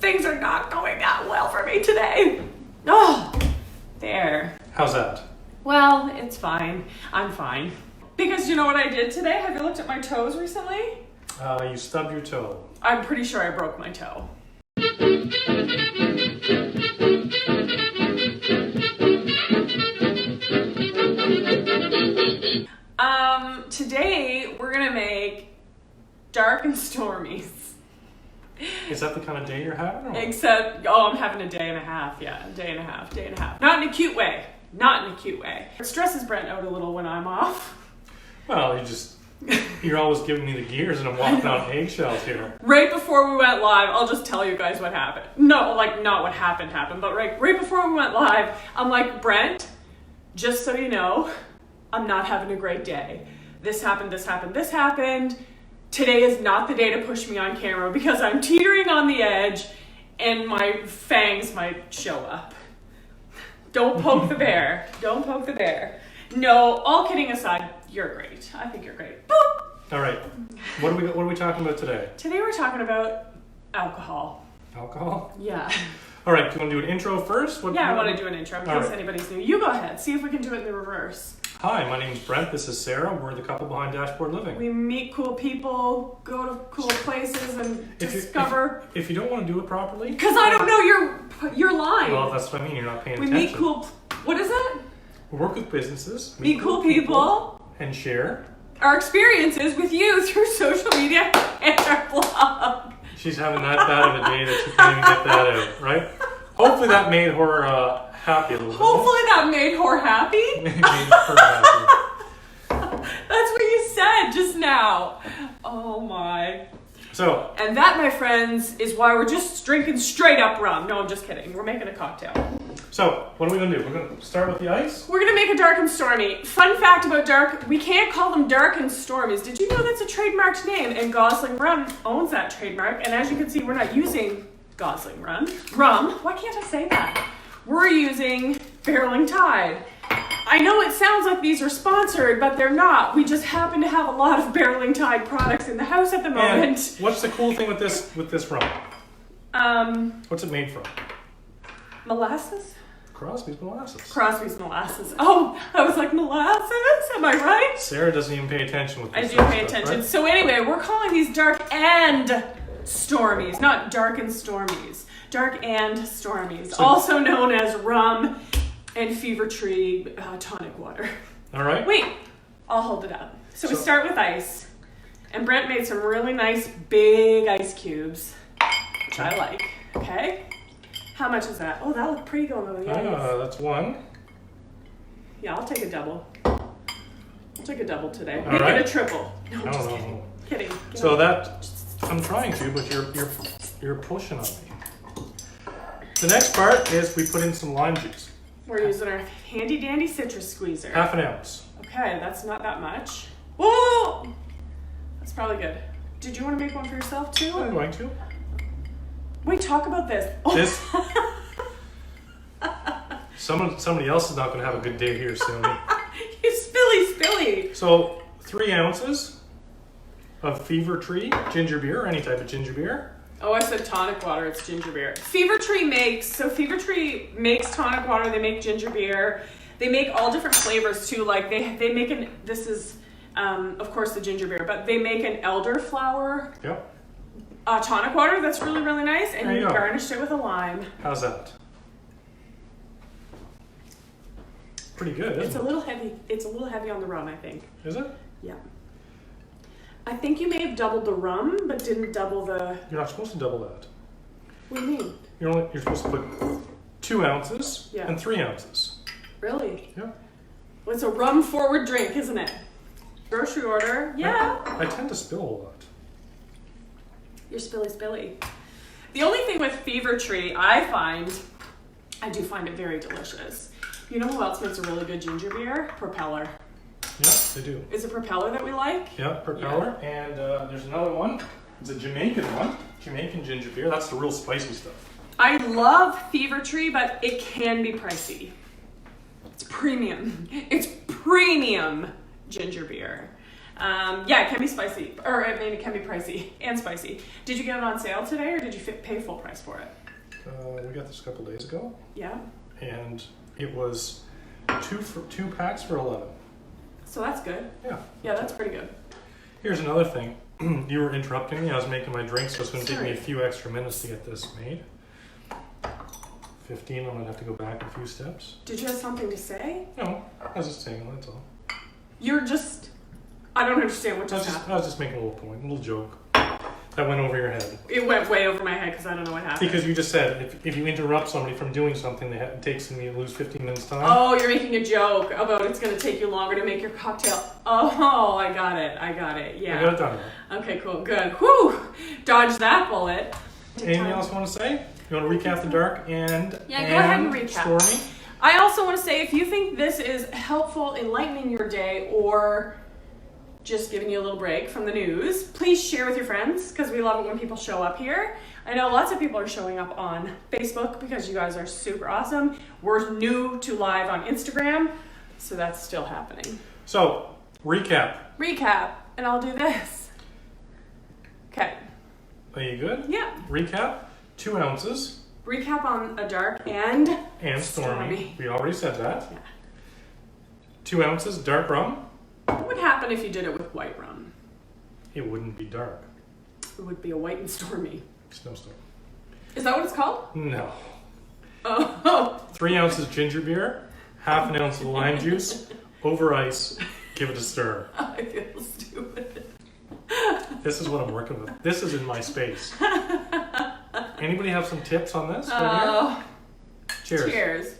things are not going that well for me today. Oh, there. How's that? Well, it's fine. I'm fine. Because you know what I did today? Have you looked at my toes recently? You stubbed your toe. I'm pretty sure I broke my toe. Today we're gonna make Dark and Stormy. Is that the kind of day you're having? Or? Except, I'm having a day and a half. Yeah, a day and a half. Not in a cute way. It stresses Brent out a little when I'm off. Well, you're always giving me the gears and I'm walking on eggshells here. Right before we went live, I'll just tell you guys what happened. No, like not what happened, but right before we went live, I'm like, Brent, just so you know, I'm not having a great day. This happened. Today is not the day to push me on camera because I'm teetering on the edge and my fangs might show up. Don't poke the bear. No, all kidding aside, you're great. I think you're great. Boop. All right. What are we talking about today? Today we're talking about alcohol. Alcohol? Yeah. All right. Do you want to do an intro first? I want to do an intro in case anybody's new. You go ahead. See if we can do it in the reverse. Hi, my name's Brent. This is Sarah. We're the couple behind Dashboard Living. We meet cool people, go to cool places, and discover. If you don't want to do it properly, because I don't know your line. Well, that's what I mean. You're not paying attention. We meet cool. What is it? We work with businesses. Meet cool people. And share our experiences with you through social media and our blog. She's having that bad of a day that she can't even get that out, right? Hopefully that made her happy a little bit. Hopefully that made her happy? Made her happy. That's what you said just now. Oh my. So. And that, my friends, is why we're just drinking straight up rum. No, I'm just kidding. We're making a cocktail. So, what are we going to do? We're going to start with the ice? We're going to make a Dark and Stormy. Fun fact about Dark, we can't call them Dark and Stormies. Did you know that's a trademarked name? And Gosling Rum owns that trademark. And as you can see, we're not using Gosling Rum. Why can't I say that? We're using Barreling Tide. I know it sounds like these are sponsored, but they're not. We just happen to have a lot of Barreling Tide products in the house at the moment. And what's the cool thing with this rum? What's it made from? Molasses? Crosby's molasses. Oh, I was like, molasses? Am I right? Sarah doesn't even pay attention with this I do pay attention. Right? So anyway, we're calling these Dark and Stormies, not Dark and Stormies. Dark and Stormies, so, also known as rum and Fever Tree tonic water. All right. Wait, I'll hold it up. So we start with ice. And Brent made some really nice big ice cubes, which I like. Okay? How much is that? Oh, that looked pretty going over the ice. That's one. Yeah, I'll take a double. Today. All Make right. it a triple. No, I'm just kidding. So that, I'm trying to, but you're pushing on me. The next part is we put in some lime juice. We're using our handy dandy citrus squeezer. Half an ounce. Okay, that's not that much. Whoa! That's probably good. Did you want to make one for yourself too? I'm going to. Wait, talk about this. This. Somebody else is not going to have a good day here soon. You spilly. So 3 ounces of Fever Tree ginger beer, or any type of ginger beer. Oh, I said tonic water. It's ginger beer. Fever Tree makes tonic water. They make ginger beer. They make all different flavors too. Like they make this is, of course, the ginger beer, but they make an elderflower. Yep. Tonic water that's really, really nice, and you garnished it with a lime. How's that? Pretty good, isn't it? It's a little heavy. It's a little heavy on the rum, I think. Is it? Yeah. I think you may have doubled the rum, but didn't double the... You're not supposed to double that. What do you mean? You're supposed to put 2 ounces and 3 ounces. Really? Yeah. Well, it's a rum-forward drink, isn't it? Grocery order. Yeah. I tend to spill a lot. You're spilly. The only thing with Fever Tree, I do find it very delicious. You know who else makes a really good ginger beer? Propeller. Yeah, they do. Is it Propeller that we like? Yeah, Propeller. Yeah. And there's another one. It's a Jamaican one. Jamaican ginger beer. That's the real spicy stuff. I love Fever Tree, but it can be pricey. It's premium. It's premium ginger beer. Yeah, it can be spicy, or I mean, it can be pricey and spicy. Did you get it on sale today, or did you pay full price for it? We got this a couple days ago. Yeah. And it was two packs for 11. So that's good. Yeah. Yeah, that's pretty good. Here's another thing. You were interrupting me. I was making my drink, so it's going to take me a few extra minutes to get this made. 15, I'm going to have to go back a few steps. Did you have something to say? No, I was just saying, that's all. You're just... I don't understand what just happened. I was just making a little point, a little joke. That went over your head. It went way over my head because I don't know what happened. Because you just said if you interrupt somebody from doing something, it takes me to lose 15 minutes time. Oh, you're making a joke about it's going to take you longer to make your cocktail. Oh, I got it. Yeah. I got it done. Okay, cool. Good. Whew. Dodge that bullet. Anything else you want to say? You want to recap the dark and go ahead and recap. Stormy? I also want to say if you think this is helpful, enlightening your day, or just giving you a little break from the news, please share with your friends because we love it when people show up here. I know lots of people are showing up on Facebook because you guys are super awesome. We're new to live on Instagram, so that's still happening. So, recap, and I'll do this. Okay. are you good? Yeah. Recap, 2 ounces. Recap on a dark and Stormy. We already said that. Yeah. 2 ounces dark rum. What would happen if you did it with white rum? It wouldn't be dark. It would be a white and stormy. Snowstorm. Is that what it's called? No. Oh. 3 ounces ginger beer, half an ounce of lime juice, over ice, give it a stir. I feel stupid. This is what I'm working with. This is in my space. Anybody have some tips on this? Right here? Cheers. Cheers.